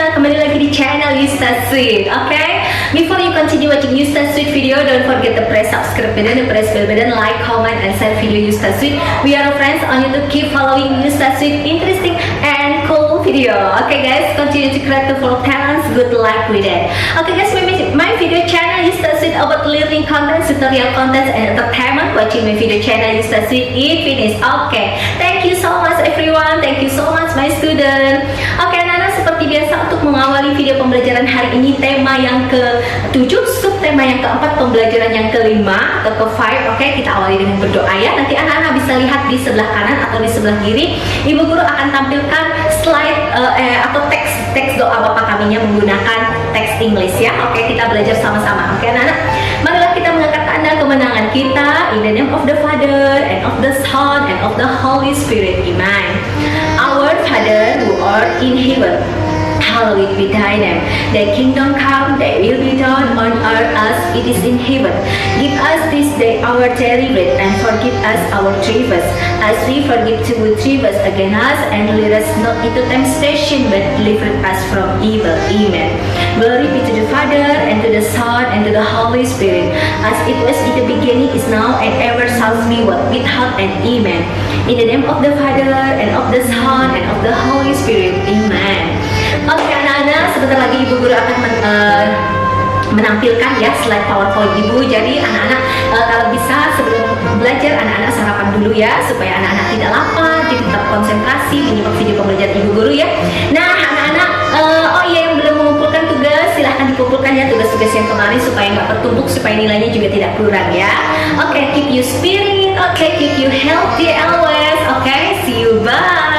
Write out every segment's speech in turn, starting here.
semuanya, kembali lagi di channel Yusta Sweet. Okay, before you continue watching Yusta Sweet video, don't forget to press subscribe button and press bell button, like, comment, and share video Yusta Sweet. We are friends on YouTube. Keep following Yusta Sweet, interesting and cool video. Okay guys, continue to create the vlog talents. Good luck with it. Okay guys, my video channel Yusta Sweet about learning content, tutorial content, and entertainment. Watching my video channel Yusta Sweet if it is okay. Thank you so much everyone. Thank you so much my student. Oke anak-anak, seperti biasa untuk mengawali video pembelajaran hari ini, tema yang ke-7, subtema yang ke-4, pembelajaran yang ke-5 atau ke-5. Oke, kita awali dengan berdoa ya. Nanti anak-anak bisa lihat di sebelah kanan atau di sebelah kiri. Ibu guru akan tampilkan slide atau teks doa Bapak kaminya menggunakan teks English ya. Oke, kita belajar sama-sama. Oke anak-anak, marilah kita mengangkat tanda kemenangan kita. In the name of the Father and of the Son and of the Holy Spirit. Amen. Our Father who art in heaven, hallowed be thy name. Thy kingdom come, thy will be done on earth as it is in heaven. Give us this day our daily bread, and forgive us our trespasses, as we forgive to who trespass against us, and lead us not into temptation, but deliver us from evil. Amen. Glory be to the Father, and to the Son, and to the Holy Spirit, as it was in the beginning, is now, and ever shall be, world without end. Amen. In the name of the Father, and of the Son, and of the Holy Spirit. Amen. Oke anak-anak, sebentar lagi ibu guru akan menampilkan ya slide PowerPoint ibu. Jadi anak-anak kalau bisa sebelum belajar anak-anak sarapan dulu ya, supaya anak-anak tidak lapar, jadi tetap konsentrasi menyimak video pembelajaran ibu guru ya. Nah anak-anak, oh iya, yang belum mengumpulkan tugas silahkan dikumpulkan ya, tugas-tugas yang kemarin, supaya nggak bertumpuk, supaya nilainya juga tidak kurang ya. Oke, keep you spirit, oke, keep you healthy always. Oke, see you, bye.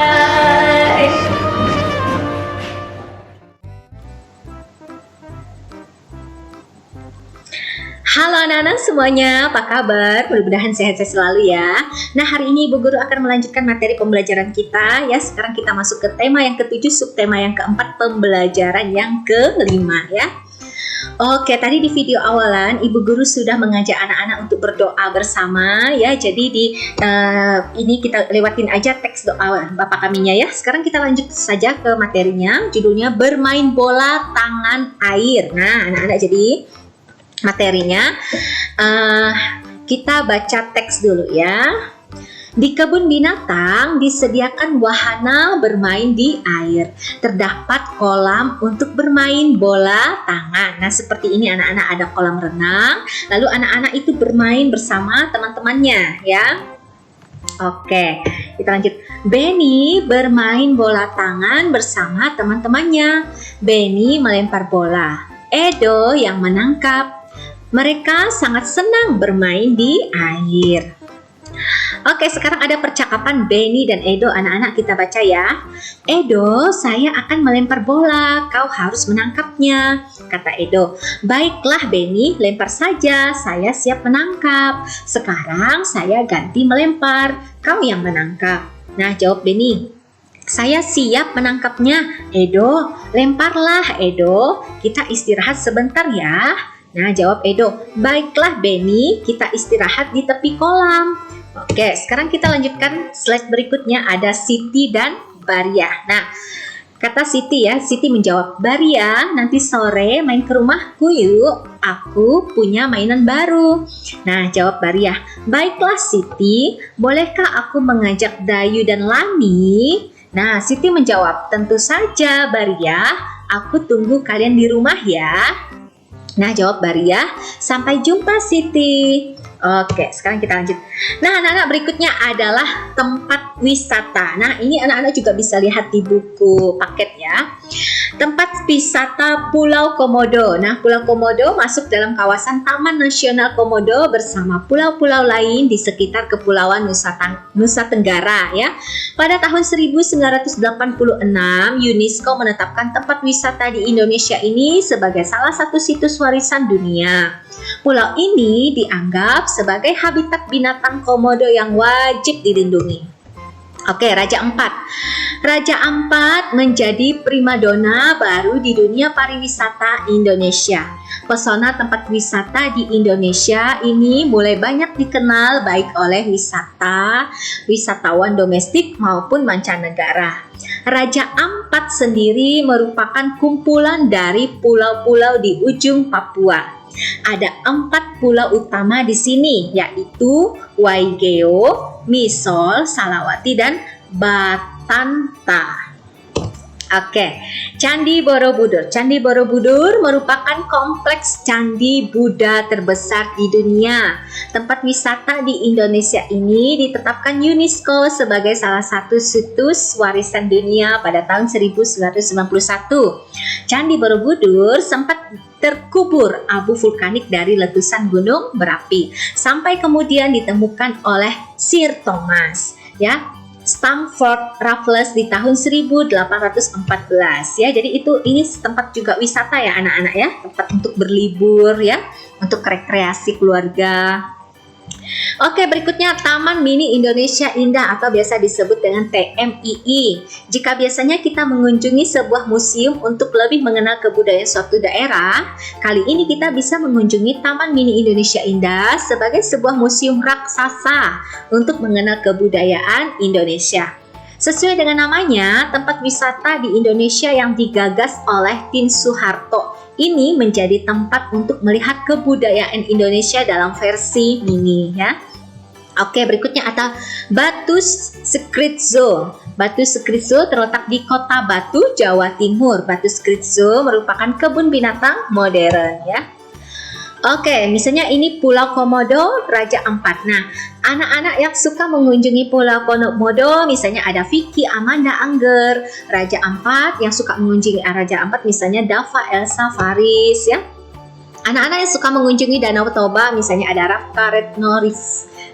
Halo anak-anak semuanya, apa kabar? Mudah-mudahan sehat-sehat selalu ya. Nah hari ini Ibu Guru akan melanjutkan materi pembelajaran kita ya. Sekarang kita masuk ke tema yang ke-7, subtema yang ke-4, pembelajaran yang ke-5 ya. Oke, tadi di video awalan Ibu Guru sudah mengajak anak-anak untuk berdoa bersama ya. Jadi ini kita lewatin aja teks doa Bapak kaminya ya. Sekarang kita lanjut saja ke materinya. Judulnya bermain bola tangan air. Nah anak-anak, jadi materinya kita baca teks dulu ya. Di kebun binatang disediakan wahana bermain di air. Terdapat kolam untuk bermain bola tangan. Nah seperti ini anak-anak, ada kolam renang. Lalu anak-anak itu bermain bersama teman-temannya ya. Oke, kita lanjut. Benny bermain bola tangan bersama teman-temannya. Benny melempar bola, Edo yang menangkap. Mereka sangat senang bermain di air. Oke, sekarang ada percakapan Benny dan Edo. Anak-anak kita baca ya. Edo, saya akan melempar bola. Kau harus menangkapnya, kata Edo. Baiklah Benny, lempar saja. Saya siap menangkap. Sekarang saya ganti melempar. Kau yang menangkap. Nah, jawab Benny. Saya siap menangkapnya. Edo, lemparlah Edo. Kita istirahat sebentar ya. Nah, jawab Edo. Baiklah Benny, kita istirahat di tepi kolam. Oke, sekarang kita lanjutkan slide berikutnya. Ada Siti dan Baria. Nah, kata Siti ya, Siti menjawab, Baria, nanti sore main ke rumahku yuk. Aku punya mainan baru. Nah, jawab Baria. Baiklah Siti, bolehkah aku mengajak Dayu dan Lani? Nah, Siti menjawab, tentu saja Baria, aku tunggu kalian di rumah ya. Nah, jawab Baria, sampai jumpa Siti. Oke, sekarang kita lanjut. Nah, anak-anak, berikutnya adalah tempat wisata. Nah, ini anak-anak juga bisa lihat di buku paket ya. Tempat wisata Pulau Komodo. Nah, Pulau Komodo masuk dalam kawasan Taman Nasional Komodo bersama pulau-pulau lain di sekitar Kepulauan Nusa Tenggara ya. Pada tahun 1986, UNESCO menetapkan tempat wisata di Indonesia ini sebagai salah satu situs warisan dunia. Pulau ini dianggap sebagai habitat binatang komodo yang wajib dilindungi. Oke, Raja Ampat. Raja Ampat menjadi primadona baru di dunia pariwisata Indonesia. Pesona tempat wisata di Indonesia ini mulai banyak dikenal baik oleh wisatawan domestik maupun mancanegara. Raja Ampat sendiri merupakan kumpulan dari pulau-pulau di ujung Papua. Ada 4 pulau utama di sini, yaitu Waigeo, Misol, Salawati, dan Batanta. Oke, Candi Borobudur. Candi Borobudur merupakan kompleks candi Buddha terbesar di dunia. Tempat wisata di Indonesia ini ditetapkan UNESCO sebagai salah satu situs warisan dunia pada tahun 1991. Candi Borobudur sempat terkubur abu vulkanik dari letusan gunung berapi sampai kemudian ditemukan oleh Sir Thomas, ya, Stamford Raffles di tahun 1814 ya. Jadi ini tempat juga wisata ya anak-anak ya, tempat untuk berlibur ya, untuk rekreasi keluarga. Oke, berikutnya Taman Mini Indonesia Indah atau biasa disebut dengan TMII. Jika biasanya kita mengunjungi sebuah museum untuk lebih mengenal kebudayaan suatu daerah, kali ini kita bisa mengunjungi Taman Mini Indonesia Indah sebagai sebuah museum raksasa untuk mengenal kebudayaan Indonesia. Sesuai dengan namanya, tempat wisata di Indonesia yang digagas oleh Tien Soeharto ini menjadi tempat untuk melihat kebudayaan Indonesia dalam versi mini ya. Oke, berikutnya ada Batu Skritzo. Batu Skritzo terletak di Kota Batu, Jawa Timur. Batu Skritzo merupakan kebun binatang modern ya. Oke, misalnya ini Pulau Komodo, Raja Ampat. Nah, anak-anak yang suka mengunjungi Pulau Komodo, misalnya ada Vicky, Amanda, Angger, Raja Ampat. Yang suka mengunjungi Raja Ampat, misalnya Dava, Elsa, Faris, ya. Anak-anak yang suka mengunjungi Danau Toba, misalnya ada Rafka, Retno,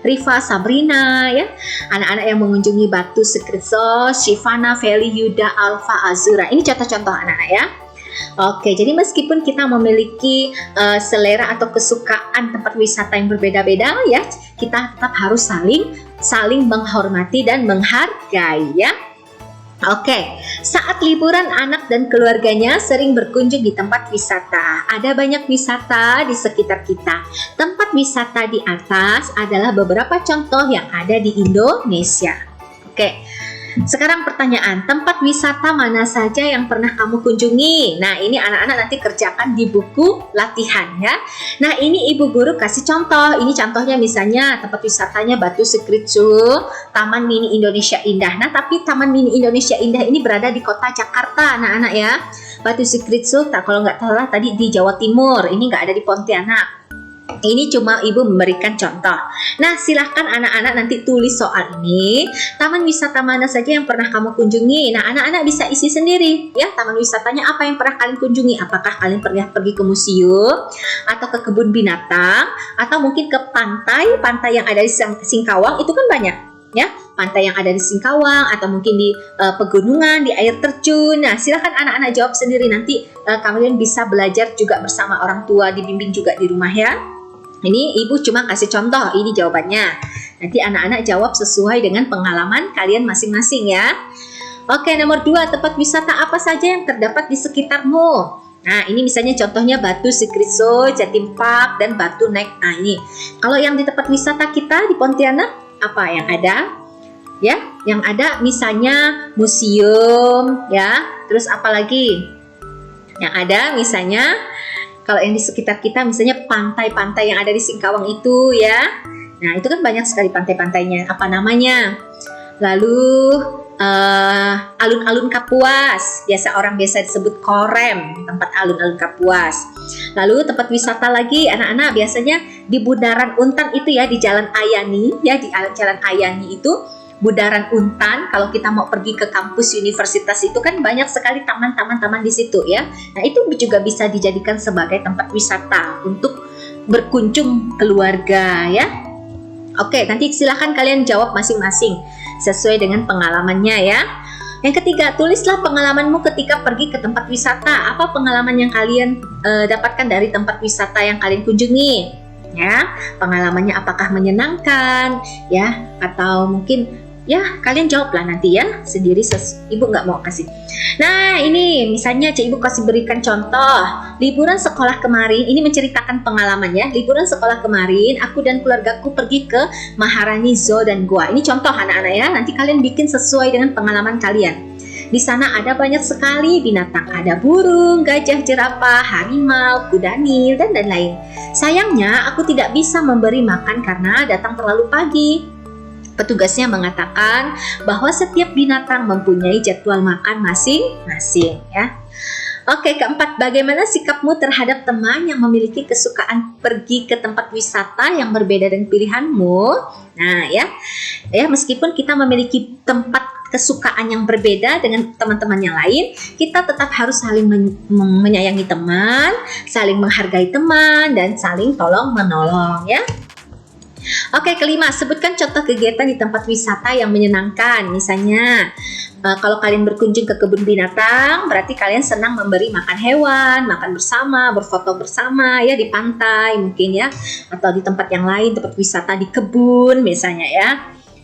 Riva, Sabrina, ya. Anak-anak yang mengunjungi Batu Skritzo, Shivana, Feli, Yuda, Alfa, Azura. Ini contoh-contoh anak-anak ya. Oke, jadi meskipun kita memiliki selera atau kesukaan tempat wisata yang berbeda-beda ya, kita tetap harus saling menghormati dan menghargai ya. Oke, saat liburan anak dan keluarganya sering berkunjung di tempat wisata. Ada banyak wisata di sekitar kita. Tempat wisata di atas adalah beberapa contoh yang ada di Indonesia. Oke. Sekarang pertanyaan, tempat wisata mana saja yang pernah kamu kunjungi? Nah, ini anak-anak nanti kerjakan di buku latihan ya. Nah, ini ibu guru kasih contoh. Ini contohnya misalnya tempat wisatanya Batu Skritzo, Taman Mini Indonesia Indah. Nah, tapi Taman Mini Indonesia Indah ini berada di kota Jakarta, anak-anak ya. Batu Skritzo, kalau nggak salah tadi di Jawa Timur. Ini nggak ada di Pontianak. Ini cuma ibu memberikan contoh. Nah, silahkan anak-anak nanti tulis soal ini. Taman wisata mana saja yang pernah kamu kunjungi? Nah, anak-anak bisa isi sendiri ya. Taman wisatanya apa yang pernah kalian kunjungi? Apakah kalian pernah pergi ke museum atau ke kebun binatang atau mungkin ke pantai yang ada di Singkawang? Itu kan banyak ya. Pantai yang ada di Singkawang atau mungkin di pegunungan, di air terjun. Nah, silahkan anak-anak jawab sendiri. Nanti kalian bisa belajar juga bersama orang tua, dibimbing juga di rumah ya. Ini ibu cuma kasih contoh, ini jawabannya. Nanti anak-anak jawab sesuai dengan pengalaman kalian masing-masing ya. Oke, nomor 2, tempat wisata apa saja yang terdapat di sekitarmu? Nah, ini misalnya contohnya Batu Skritzo, Jatim Park, dan Batu Nek. Nah, ini. Kalau yang di tempat wisata kita di Pontianak, apa yang ada? Ya, yang ada misalnya museum, ya. Terus apa lagi? Yang ada misalnya kalau yang di sekitar kita misalnya pantai-pantai yang ada di Singkawang itu ya. Nah, itu kan banyak sekali pantai-pantainya. Apa namanya? Lalu alun-alun Kapuas. Orang biasa disebut Korem, tempat alun-alun Kapuas. Lalu tempat wisata lagi anak-anak biasanya di Bundaran Untan itu ya, di Jalan Ayani ya, di Jalan Ayani itu Bundaran Untan. Kalau kita mau pergi ke kampus universitas itu kan banyak sekali taman-taman di situ ya. Nah, itu juga bisa dijadikan sebagai tempat wisata untuk berkunjung keluarga ya. Oke, nanti silahkan kalian jawab masing-masing sesuai dengan pengalamannya ya. Yang ketiga, tulislah pengalamanmu ketika pergi ke tempat wisata. Apa pengalaman yang kalian dapatkan dari tempat wisata yang kalian kunjungi? Ya, pengalamannya apakah menyenangkan ya, atau mungkin Ya, kalian jawablah nanti ya sendiri. Ibu nggak mau kasih. Nah, ini misalnya Ibu kasih berikan contoh. Liburan sekolah kemarin, ini menceritakan pengalaman ya. Liburan sekolah kemarin, aku dan keluargaku pergi ke Maharani Zoo dan Goa. Ini contoh anak-anak ya. Nanti kalian bikin sesuai dengan pengalaman kalian. Di sana ada banyak sekali binatang. Ada burung, gajah, jerapah, harimau, kuda nil, dan lain-lain. Sayangnya, aku tidak bisa memberi makan karena datang terlalu pagi. Petugasnya mengatakan bahwa setiap binatang mempunyai jadwal makan masing-masing ya. Oke, keempat, bagaimana sikapmu terhadap teman yang memiliki kesukaan pergi ke tempat wisata yang berbeda dengan pilihanmu? Nah, ya, meskipun kita memiliki tempat kesukaan yang berbeda dengan teman-teman yang lain, kita tetap harus saling menyayangi teman, saling menghargai teman, dan saling tolong-menolong ya. Oke, kelima, sebutkan contoh kegiatan di tempat wisata yang menyenangkan. Misalnya, kalau kalian berkunjung ke kebun binatang, berarti kalian senang memberi makan hewan, makan bersama, berfoto bersama ya di pantai mungkin ya, atau di tempat yang lain, tempat wisata di kebun misalnya ya.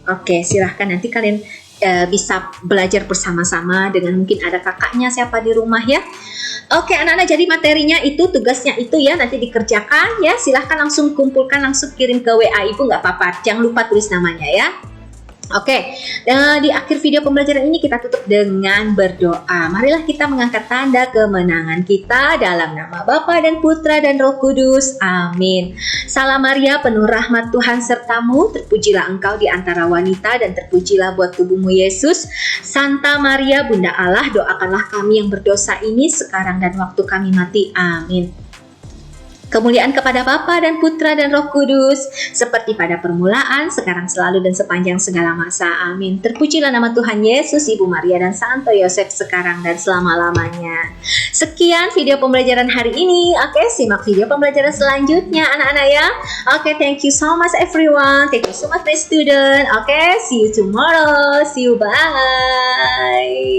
Oke, silahkan nanti kalian bisa belajar bersama-sama dengan mungkin ada kakaknya siapa di rumah ya. Oke, anak-anak, jadi materinya itu, tugasnya itu ya nanti dikerjakan ya. Silahkan langsung kumpulkan, langsung kirim ke WA Ibu, nggak apa-apa. Jangan lupa tulis namanya ya. Oke, di akhir video pembelajaran ini kita tutup dengan berdoa. Marilah kita mengangkat tanda kemenangan kita dalam nama Bapa dan Putra dan Roh Kudus. Amin. Salam Maria, penuh rahmat Tuhan sertamu. Terpujilah engkau di antara wanita dan terpujilah buat tubuhmu Yesus. Santa Maria, Bunda Allah, doakanlah kami yang berdosa ini sekarang dan waktu kami mati. Amin. Kemuliaan kepada Bapa dan Putra dan Roh Kudus, seperti pada permulaan, sekarang, selalu, dan sepanjang segala masa. Amin. Terpujilah nama Tuhan Yesus, Ibu Maria, dan Santo Yosef sekarang dan selama-lamanya. Sekian video pembelajaran hari ini. Oke, simak video pembelajaran selanjutnya anak-anak ya. Oke, thank you so much everyone. Thank you so much my student. Oke, see you tomorrow. See you, bye.